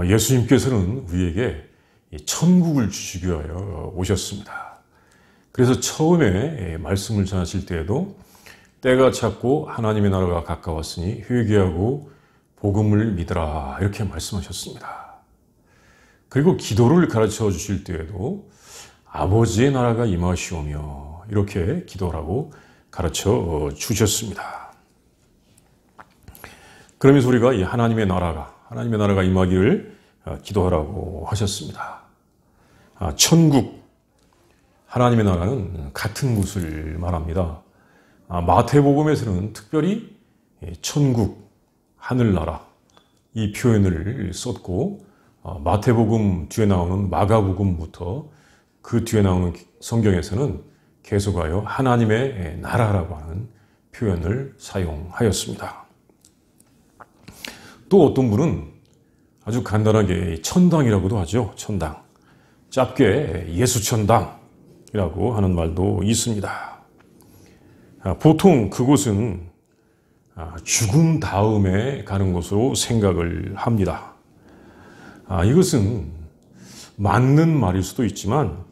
예수님께서는 우리에게 천국을 주시기 위하여 오셨습니다. 그래서 처음에 말씀을 전하실 때에도 때가 찼고 하나님의 나라가 가까웠으니 회개하고 복음을 믿으라 이렇게 말씀하셨습니다. 그리고 기도를 가르쳐 주실 때에도 아버지의 나라가 임하시오며 이렇게 기도하라고 가르쳐 주셨습니다. 그러면서 우리가 이 하나님의 나라가 임하기를 기도하라고 하셨습니다. 천국, 하나님의 나라는 같은 곳을 말합니다. 마태복음에서는 특별히 천국, 하늘나라 이 표현을 썼고 마태복음 뒤에 나오는 마가복음부터 그 뒤에 나오는 성경에서는 계속하여 하나님의 나라라고 하는 표현을 사용하였습니다. 또 어떤 분은 아주 간단하게 천당이라고도 하죠. 천당. 짧게 예수천당이라고 하는 말도 있습니다. 보통 그곳은 죽은 다음에 가는 곳으로 생각을 합니다. 이것은 맞는 말일 수도 있지만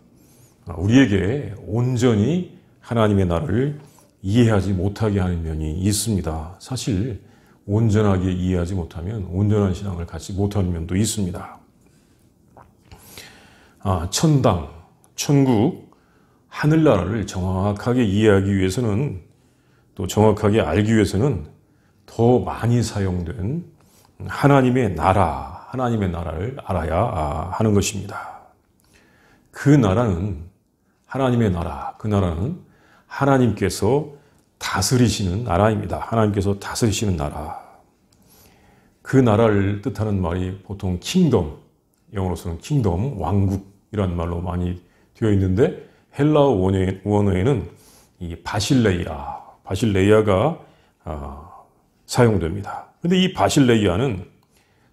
우리에게 온전히 하나님의 나라를 이해하지 못하게 하는 면이 있습니다. 사실 온전하게 이해하지 못하면 온전한 신앙을 갖지 못하는 면도 있습니다. 천당, 천국, 하늘나라를 정확하게 이해하기 위해서는 또 정확하게 알기 위해서는 더 많이 사용된 하나님의 나라를 알아야 하는 것입니다. 그 나라는 하나님의 나라, 그 나라는 하나님께서 다스리시는 나라입니다. 하나님께서 다스리시는 나라. 그 나라를 뜻하는 말이 보통 킹덤, 영어로서는 킹덤, 왕국이라는 말로 많이 되어 있는데 헬라어 원어에는 이 바실레이아가 사용됩니다. 그런데 이 바실레이아는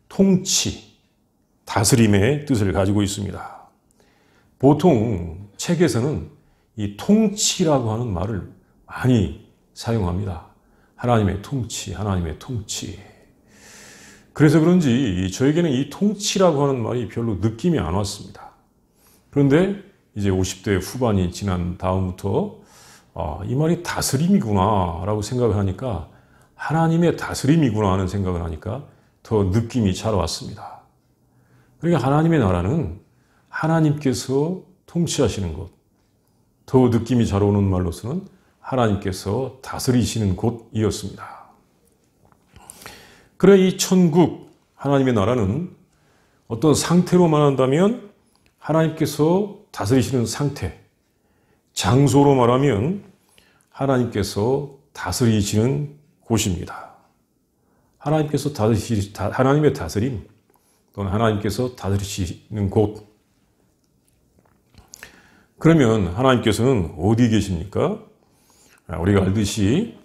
통치, 다스림의 뜻을 가지고 있습니다. 보통 책에서는 이 통치라고 하는 말을 많이 사용합니다. 하나님의 통치, 하나님의 통치. 그래서 그런지 저에게는 이 통치라고 하는 말이 별로 느낌이 안 왔습니다. 그런데 이제 50대 후반이 지난 다음부터 이 말이 다스림이구나 라고 생각을 하니까 하나님의 다스림이구나 하는 생각을 하니까 더 느낌이 잘 왔습니다. 그러니까 하나님의 나라는 하나님께서 통치하시는 곳, 더 느낌이 잘 오는 말로서는 하나님께서 다스리시는 곳이었습니다. 그래 이 천국, 하나님의 나라는 어떤 상태로 말한다면 하나님께서 다스리시는 상태, 장소로 말하면 하나님께서 다스리시는 곳입니다. 하나님의 다스림 또는 하나님께서 다스리시는 곳. 그러면 하나님께서는 어디 계십니까? 우리가 알듯이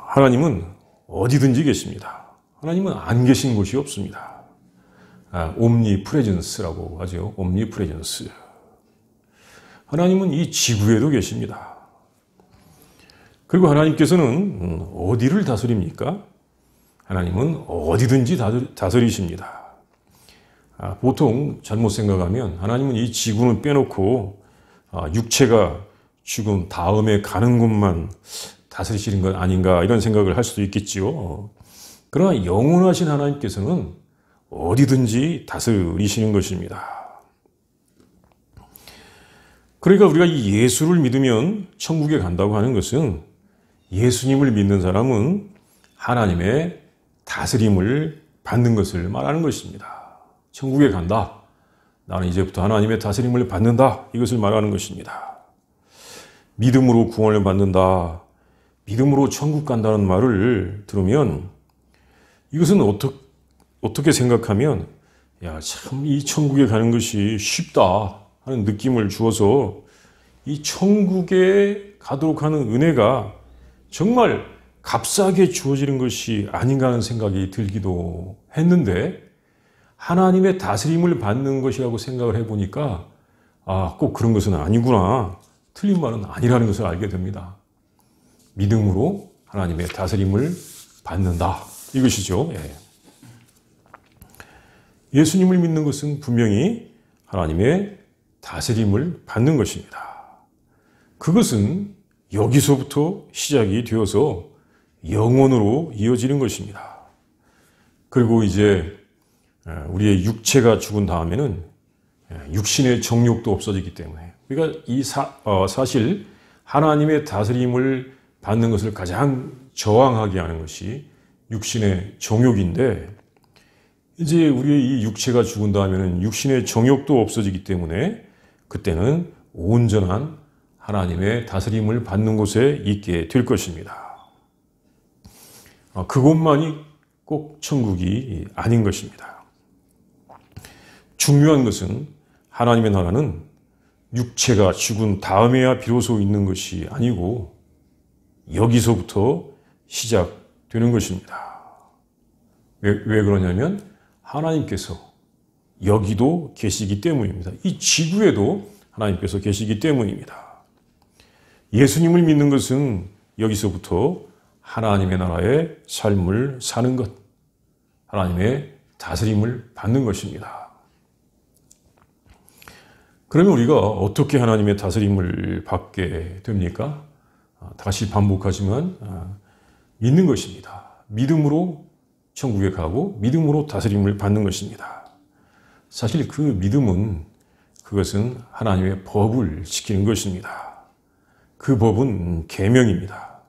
하나님은 어디든지 계십니다. 하나님은 안 계신 곳이 없습니다. 옴니프레전스라고 하죠. 옴니프레전스. 하나님은 이 지구에도 계십니다. 그리고 하나님께서는 어디를 다스립니까? 하나님은 어디든지 다스리십니다. 보통 잘못 생각하면 하나님은 이 지구는 빼놓고 육체가 죽은 다음에 가는 곳만 다스리시는 것 아닌가 이런 생각을 할 수도 있겠지요. 그러나 영원하신 하나님께서는 어디든지 다스리시는 것입니다. 그러니까 우리가 이 예수를 믿으면 천국에 간다고 하는 것은 예수님을 믿는 사람은 하나님의 다스림을 받는 것을 말하는 것입니다. 천국에 간다. 나는 이제부터 하나님의 다스림을 받는다. 이것을 말하는 것입니다. 믿음으로 구원을 받는다. 믿음으로 천국 간다는 말을 들으면 이것은 어떻게 생각하면 참 이 천국에 가는 것이 쉽다 하는 느낌을 주어서 이 천국에 가도록 하는 은혜가 정말 값싸게 주어지는 것이 아닌가 하는 생각이 들기도 했는데 하나님의 다스림을 받는 것이라고 생각을 해보니까 꼭 그런 것은 아니구나. 틀린 말은 아니라는 것을 알게 됩니다. 믿음으로 하나님의 다스림을 받는다. 이것이죠. 예. 예수님을 믿는 것은 분명히 하나님의 다스림을 받는 것입니다. 그것은 여기서부터 시작이 되어서 영원으로 이어지는 것입니다. 그리고 이제 우리의 육체가 죽은 다음에는 육신의 정욕도 없어지기 때문에 우리가 이 사실 하나님의 다스림을 받는 것을 가장 저항하게 하는 것이 육신의 정욕인데, 이제 우리의 이 육체가 죽은 다음에는 육신의 정욕도 없어지기 때문에 그때는 온전한 하나님의 다스림을 받는 곳에 있게 될 것입니다. 그것만이 꼭 천국이 아닌 것입니다. 중요한 것은 하나님의 나라는 육체가 죽은 다음에야 비로소 있는 것이 아니고 여기서부터 시작되는 것입니다. 왜 그러냐면 하나님께서 여기도 계시기 때문입니다. 이 지구에도 하나님께서 계시기 때문입니다. 예수님을 믿는 것은 여기서부터 하나님의 나라의 삶을 사는 것, 하나님의 다스림을 받는 것입니다. 그러면 우리가 어떻게 하나님의 다스림을 받게 됩니까? 다시 반복하지만 믿는 것입니다. 믿음으로 천국에 가고 믿음으로 다스림을 받는 것입니다. 사실 그 믿음은 그것은 하나님의 법을 지키는 것입니다. 그 법은 계명입니다.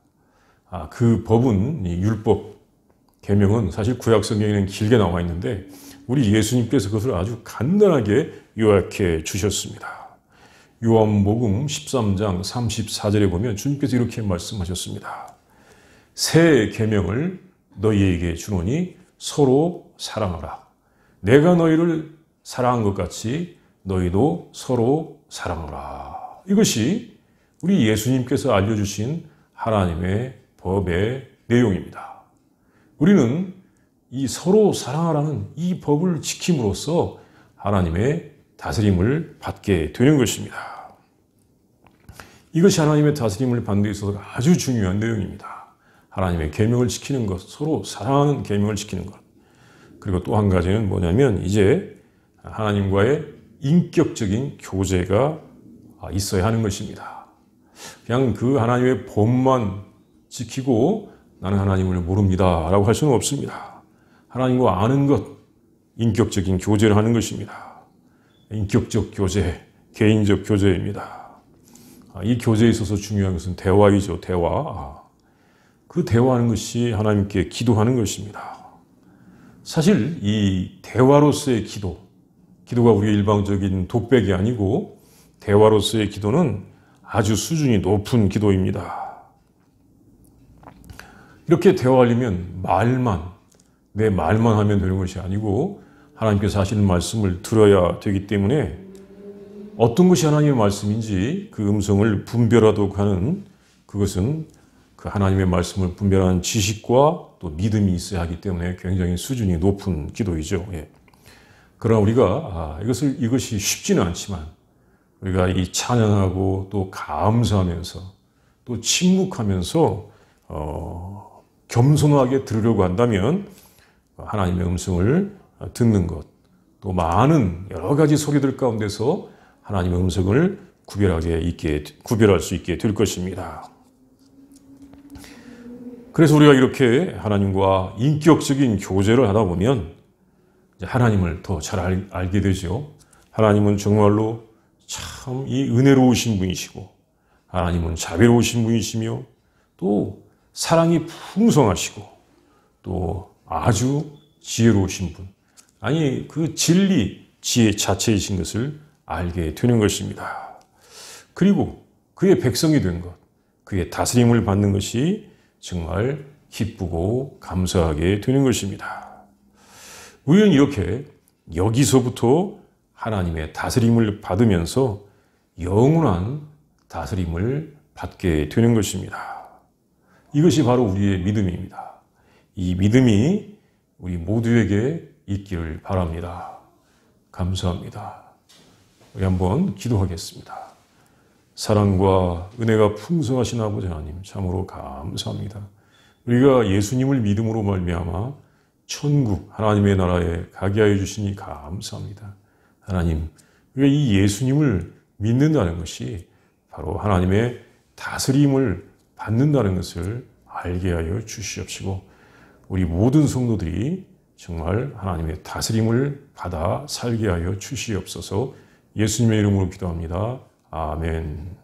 그 법은 율법, 계명은 사실 구약 성경에는 길게 나와 있는데 우리 예수님께서 그것을 아주 간단하게 요약해 주셨습니다. 요한복음 13장 34절에 보면 주님께서 이렇게 말씀하셨습니다. 새 계명을 너희에게 주노니 서로 사랑하라. 내가 너희를 사랑한 것 같이 너희도 서로 사랑하라. 이것이 우리 예수님께서 알려주신 하나님의 법의 내용입니다. 우리는 이 서로 사랑하라는 이 법을 지킴으로써 하나님의 다스림을 받게 되는 것입니다. 이것이 하나님의 다스림을 받는 데 있어서 아주 중요한 내용입니다. 하나님의 계명을 지키는 것, 서로 사랑하는 계명을 지키는 것. 그리고 또 한 가지는 뭐냐면 이제 하나님과의 인격적인 교제가 있어야 하는 것입니다. 그냥 그 하나님의 법만 지키고 나는 하나님을 모릅니다 라고 할 수는 없습니다. 하나님과 아는 것, 인격적인 교제를 하는 것입니다. 인격적 교제, 개인적 교제입니다. 이 교제에 있어서 중요한 것은 대화이죠. 대화. 그 대화하는 것이 하나님께 기도하는 것입니다. 사실 이 대화로서의 기도가 우리의 일방적인 독백이 아니고 대화로서의 기도는 아주 수준이 높은 기도입니다. 이렇게 대화하려면 내 말만 하면 되는 것이 아니고 하나님께서 하시는 말씀을 들어야 되기 때문에 어떤 것이 하나님의 말씀인지 그 음성을 분별하도록 하는 그것은 그 하나님의 말씀을 분별하는 지식과 또 믿음이 있어야 하기 때문에 굉장히 수준이 높은 기도이죠. 그러나 우리가 이것이 쉽지는 않지만 우리가 이 찬양하고 또 감사하면서 또 침묵하면서 겸손하게 들으려고 한다면 하나님의 음성을 듣는 것, 또 많은 여러 가지 소리들 가운데서 하나님의 음성을 구별할 수 있게 될 것입니다. 그래서 우리가 이렇게 하나님과 인격적인 교제를 하다 보면 하나님을 더 잘 알게 되죠. 하나님은 정말로 참 이 은혜로우신 분이시고 하나님은 자비로우신 분이시며 또 사랑이 풍성하시고 또 아주 지혜로우신 분, 그 진리, 지혜 자체이신 것을 알게 되는 것입니다. 그리고 그의 백성이 된 것, 그의 다스림을 받는 것이 정말 기쁘고 감사하게 되는 것입니다. 우리는 이렇게 여기서부터 하나님의 다스림을 받으면서 영원한 다스림을 받게 되는 것입니다. 이것이 바로 우리의 믿음입니다. 이 믿음이 우리 모두에게 있기를 바랍니다. 감사합니다. 우리 한번 기도하겠습니다. 사랑과 은혜가 풍성하신 아버지 하나님, 참으로 감사합니다. 우리가 예수님을 믿음으로 말미암아 천국 하나님의 나라에 가게 하여 주시니 감사합니다. 하나님, 우리가 이 예수님을 믿는다는 것이 바로 하나님의 다스림을 받는다는 것을 알게 하여 주시옵시고 우리 모든 성도들이 정말 하나님의 다스림을 받아 살게 하여 주시옵소서. 예수님의 이름으로 기도합니다. 아멘.